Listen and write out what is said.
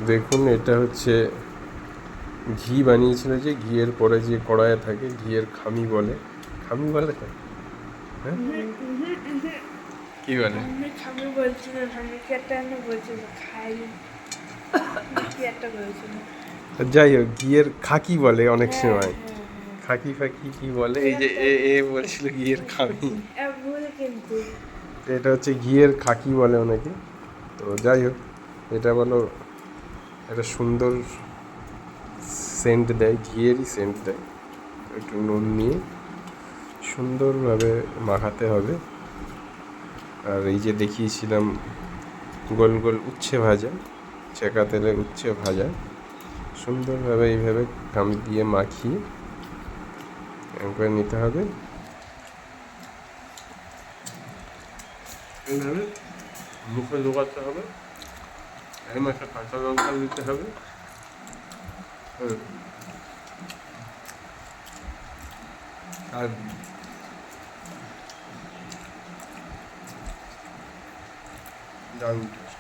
দেখুন, এটা হচ্ছে ঘি বানিয়েছিল, যে ঘিয়ের পরে যে কড়াইয়ে থাকে, ঘিয়ের খামি বলে। খামি বলে তো? হ্যাঁ, কি বলে? আমি খাবো বলছিল, আমি কি একটা বলছিল খাই, কি একটা বলছিল। যাই হোক, ঘিয়ের খাকি বলে অনেক হ্যাঁ সময়। হ্যাঁ হ্যাঁ, খাকি ফাকি কি বলে, এই যে এরকম এ বলছিল ঘিয়ের খামি। ভুল কিন্তু। তো এটা হচ্ছে ঘিয়ের খাকি বলে অনেকে। তো যাই হোক, এটা বলো, একটা সুন্দর সেন্ট দেয়, ঘিয়েরই সেন্ট দেয়। একটু নুন নিয়ে সুন্দরভাবে মাখাতে হবে। আর এই যে দেখিয়েছিলাম গোল গোল উচ্ছে ভাজা, ছেঁকা তেলে উচ্ছে ভাজা, সুন্দরভাবে এইভাবে কামি দিয়ে মাখিয়ে একবার নিতে হবে। এইভাবে মুখে ঢোকাতে হবে। এই মাসে কাঁচা লঙ্কা দিতে হবে। আর দারুণ টেস্ট।